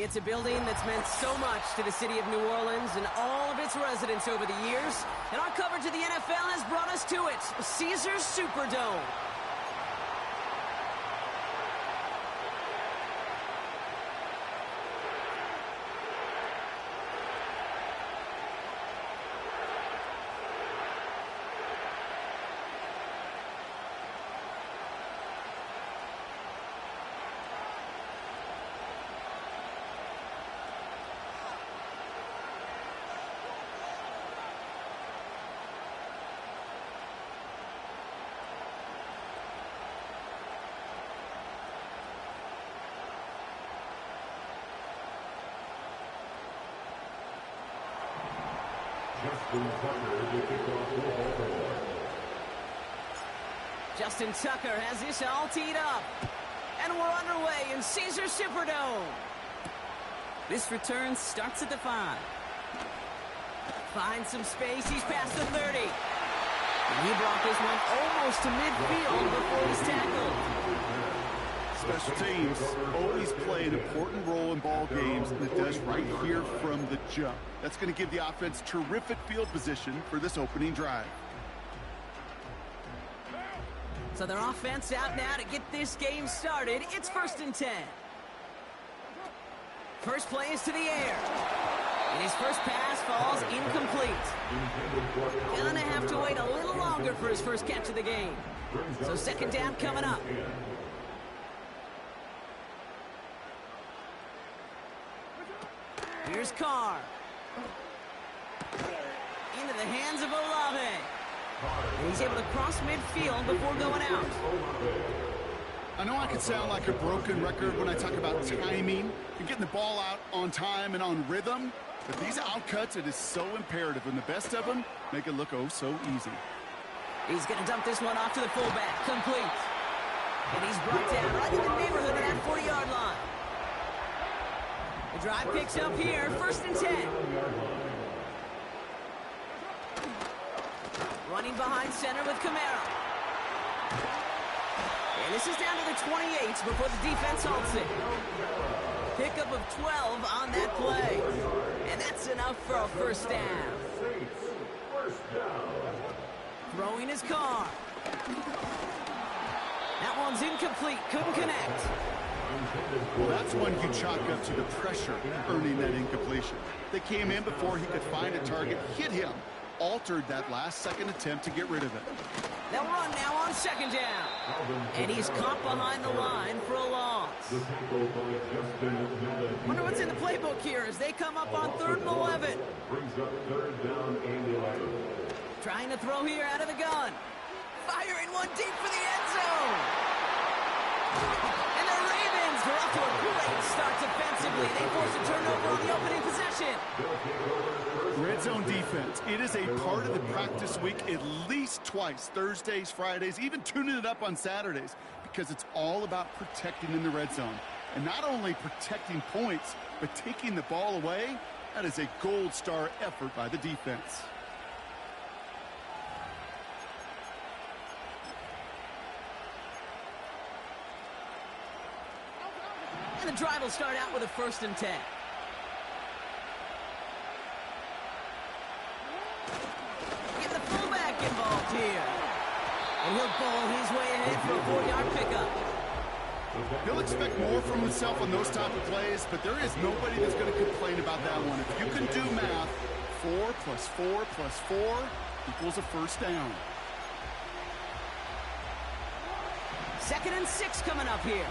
It's a building that's meant so much to the city of New Orleans and all of its residents over the years. And our coverage of the NFL has brought us to it, Caesars Superdome. Justin Tucker has this all teed up. And we're underway in Caesars Superdome. This return starts at the 5. Finds some space. He's past the 30. And he brought this one almost to midfield before he's tackled. Special teams always play an important role in ball games, and it does right here from the jump. That's going to give the offense terrific field position for this opening drive. So their offense out now to get this game started. It's 1st and 10. First play is to the air. And his first pass falls incomplete. Gonna have to wait a little longer for his first catch of the game. So 2nd down coming up. Here's Carr. Into the hands of Olave. And he's able to cross midfield before going out. I know I could sound like a broken record when I talk about timing and getting the ball out on time and on rhythm, but these outcuts, it is so imperative, and the best of them make it look oh so easy. He's going to dump this one off to the fullback. Complete. And he's brought down right in the neighborhood of that 40-yard line. The drive picks up here, 1st and 10. Running behind center with Camara. And this is down to the 28 before the defense halts it. Pickup of 12 on that play. And that's enough for a 1st down. Throwing his car. That one's incomplete. Couldn't connect. Well, that's one you chalk up to the pressure earning that incompletion. They came in before he could find a target, hit him, altered that last-second attempt to get rid of it. They'll run now on 2nd down. And he's caught behind the line for a loss. Wonder what's in the playbook here as they come up on 3rd and 11. Brings up 3rd down and 11. Trying to throw here out of the gun. Firing one deep for the end zone. And the Ravens are off to a great start defensively. They force a turnover on the opening possession. Red zone defense. It is a part of the practice week at least twice, Thursdays, Fridays, even tuning it up on Saturdays, because it's all about protecting in the red zone. And not only protecting points, but taking the ball away. That is a gold star effort by the defense. And the drive will start out with a 1st and 10. Get the fullback involved here. And he'll ball his way ahead for a 4-yard pickup. He'll expect more from himself on those type of plays, but there is nobody that's going to complain about that one. If you can do math, 4 plus 4 plus 4 equals a 1st down. 2nd and 6 coming up here.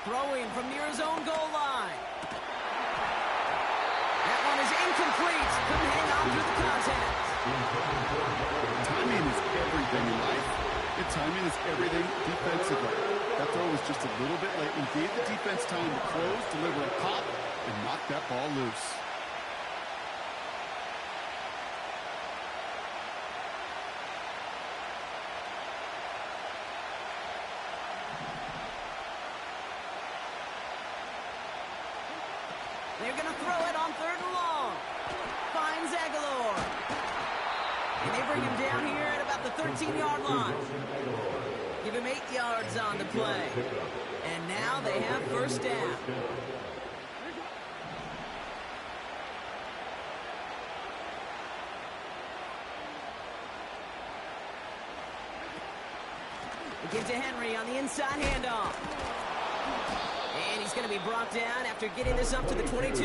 Throwing from near his own goal line. That one is incomplete. Couldn't hang on through the contact. Timing is everything in life. And timing is everything defensively. That throw was just a little bit late and gave the defense time to close, deliver a pop, and knock that ball loose. And they bring him down here at about the 13-yard line. Give him 8 yards on the play. And now they have first down. We give to Henry on the inside handoff. And he's going to be brought down after getting this up to the 22.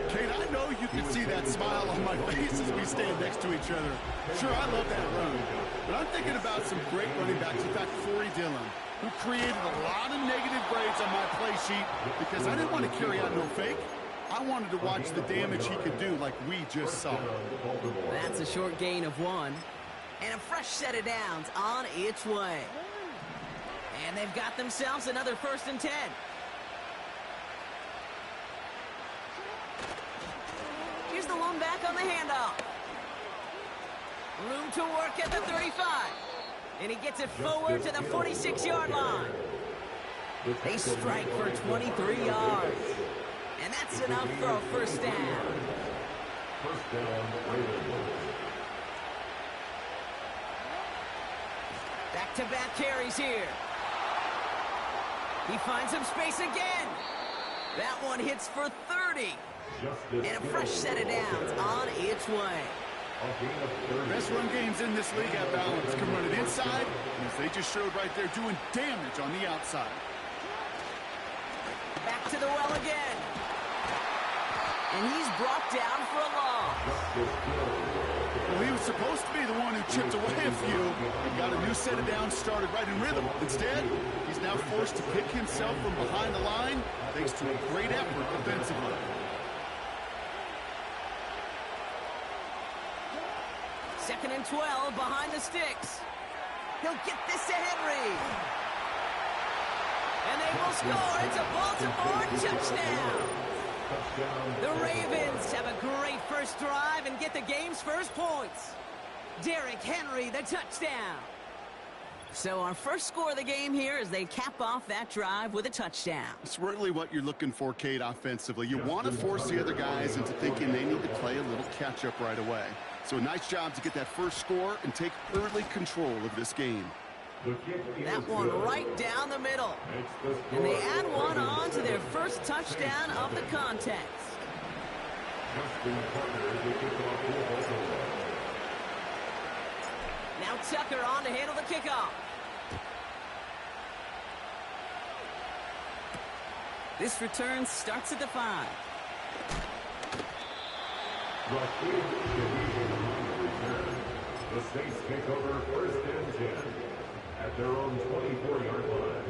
Kate, I know you can see that smile on my face as we stand next to each other. Sure, I love that run. But I'm thinking about some great running backs. In fact, Corey Dillon, who created a lot of negative grades on my play sheet because I didn't want to carry out no fake. I wanted to watch the damage he could do like we just saw. That's a short gain of 1. And a fresh set of downs on its way. And they've got themselves another 1st and 10. Here's the lone back on the handoff. Room to work at the 35. And he gets it forward to the 46-yard line. They strike for 23 yards. And that's enough for a first down. First down, Ravens. Back-to-back carries here. He finds some space again. That one hits for 30. And a fresh set of downs on its way. Best run games in this league have balance. Can run it inside, and as they just showed right there, doing damage on the outside. Back to the well again. And he's brought down for a loss. Well, he was supposed to be the one who chipped away a few and got a new set of downs started right in rhythm. Instead, he's now forced to pick himself from behind the line thanks to a great effort offensively. Second and 12 behind the sticks. He'll get this to Henry. And they will score. It's a Baltimore touchdown. The Ravens have a great first drive and get the game's first points. Derrick Henry, the touchdown. So our first score of the game here is they cap off that drive with a touchdown. It's really what you're looking for, Kate, offensively. You want to force the other guys into thinking they need to play a little catch-up right away. So a nice job to get that first score and take early control of this game. That one right down the middle. And they add one on to their first touchdown of the contest. Now Tucker on to handle the kickoff. This return starts at the 5. The Saints take over 1st and 10 at their own 24-yard line.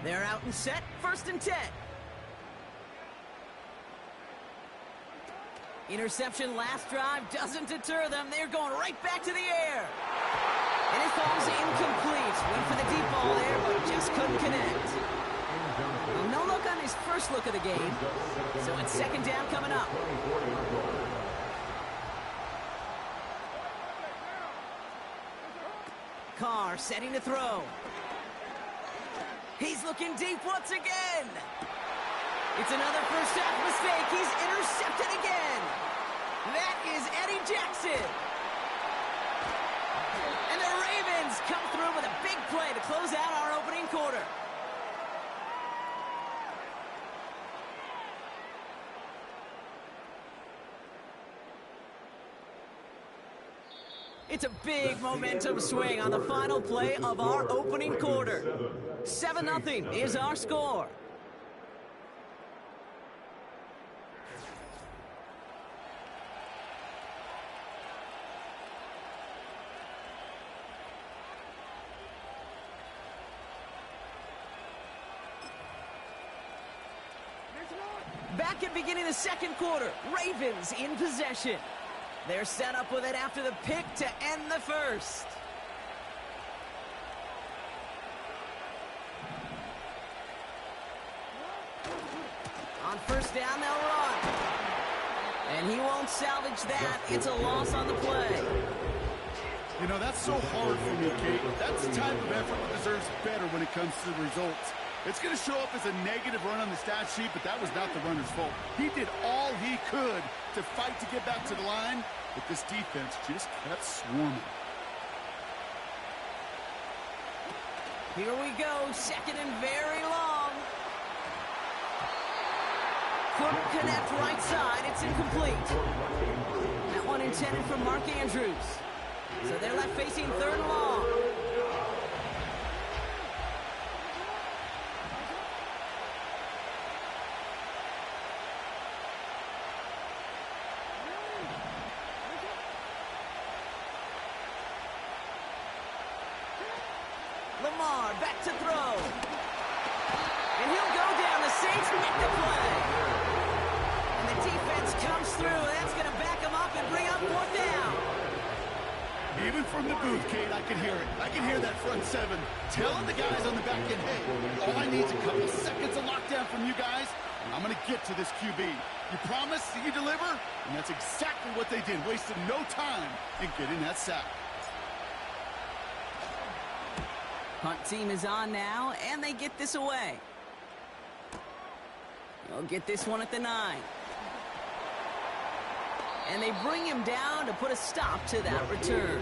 They're out and set, 1st and 10. Interception last drive doesn't deter them. They're going right back to the air. And it falls incomplete. Went for the deep ball there, but just couldn't connect. Well, no look on his first look of the game. So it's 2nd down coming up. Carr setting to throw. He's looking deep once again. It's another first half mistake. He's intercepted again. That is Eddie Jackson. And the Ravens come through with a big play to close out our opening quarter. It's a big momentum swing on the final play of our opening quarter. 7-0 is our score. Back at beginning of the 2nd quarter, Ravens in possession. They're set up with it after the pick to end the first. On first down, they'll run. And he won't salvage that. It's a loss on the play. You know, that's so hard for me, Kate. That's the type of effort that deserves better when it comes to the results. It's going to show up as a negative run on the stat sheet, but that was not the runner's fault. He did all he could to fight to get back to the line, but this defense just kept swarming. Here we go, second and very long. Couldn't connect right side, it's incomplete. That one intended for Mark Andrews. So they're left facing third and long. Lamar back to throw. And he'll go down. The Saints make the play. And the defense comes through. That's going to back him up and bring up fourth down. Even from the booth, Kate, I can hear it. I can hear that front seven telling the guys on the back end, hey, all I need is a couple seconds of lockdown from you guys, and I'm going to get to this QB. You promise, you deliver, and that's exactly what they did. Wasted no time in getting that sack. Punt team is on now, and they get this away. They'll get this one at the 9. And they bring him down to put a stop to that return.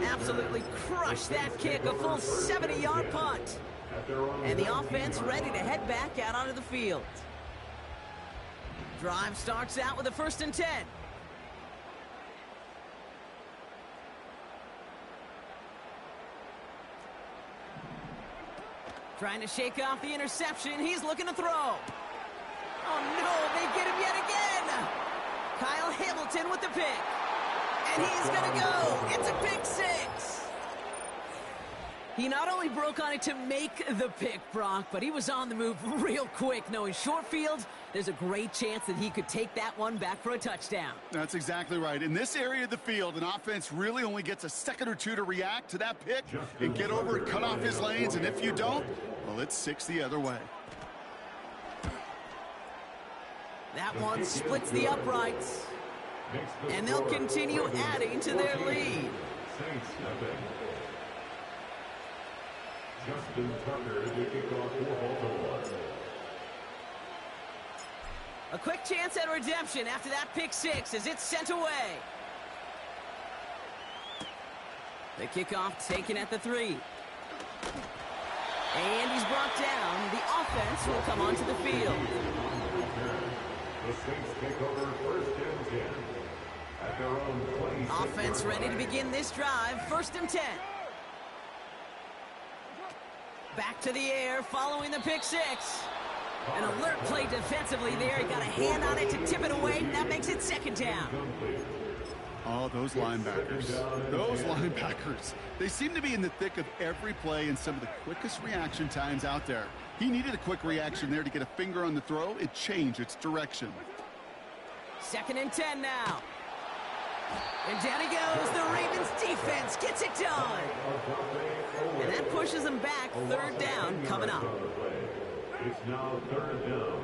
Absolutely crushed that kick, a full 70-yard punt. And the offense ready to head back out onto the field. Drive starts out with a 1st and 10. Trying to shake off the interception. He's looking to throw. Oh, no, they get him yet again. Kyle Hamilton with the pick. And he's going to go. It's a pick 6. He not only broke on it to make the pick, Brock, but he was on the move real quick. Knowing short field, there's a great chance that he could take that one back for a touchdown. That's exactly right. In this area of the field, an offense really only gets a second or two to react to that pick and get over and cut off his lanes. And if you don't, well, it's 6 the other way. That one splits the uprights. And they'll continue adding to their lead. Justin Tucker to kick off for Baltimore. A quick chance at redemption after that pick 6 as it's sent away. The kickoff taken at the 3. And he's brought down. The offense will come onto the field. The Saints take over 1st and 10 at their own 26. Offense ready to begin this drive. 1st and 10. Back to the air following the pick 6. An alert play defensively there. He got a hand on it to tip it away, and that makes it 2nd down. Oh, those linebackers. Those linebackers. They seem to be in the thick of every play and some of the quickest reaction times out there. He needed a quick reaction there to get a finger on the throw. It changed its direction. 2nd and 10 now. And down he goes. The Ravens defense gets it done. And that pushes them back. 3rd down coming up. It's now 3rd down.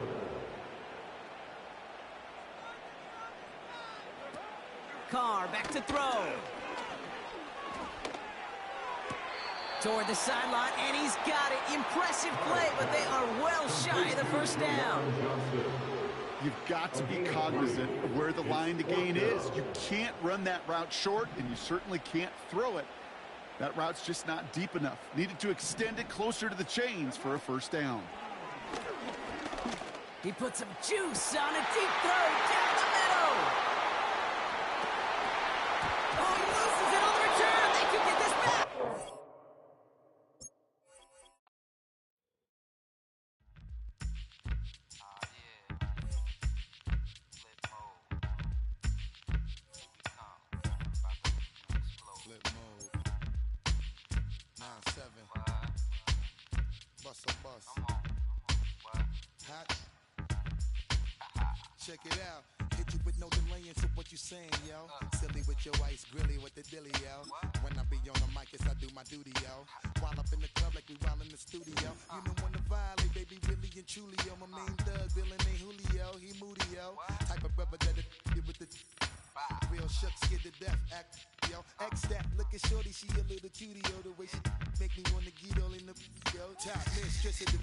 Carr back to throw. Toward the sideline, and he's got it. Impressive play, but they are well shy of the 1st down. You've got to be cognizant of where the line to gain is. You can't run that route short, and you certainly can't throw it. That route's just not deep enough. Needed to extend it closer to the chains for a 1st down. He put some juice on a deep throw down the middle. Oh, he loses it on the return. They could get this back. Flip mode. 9-7. Bust a bus. Hot. Check it out. Hit you with no delay into what you saying, yo. Silly with your ice, grilly with the dilly, yo. When I be on the mic, yes, I do my duty, yo. While up in the club like we while in the studio. You don't wanna violate, baby, really and truly, yo. My main thug, villain ain't Julio, he moody, yo. Type of brother that with the Real shook, scared to death, act, yo. X that, look at shorty, she a little cutie, yo. The way she make me wanna get all in the, yo. Top mistress of the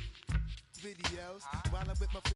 videos. While I'm with my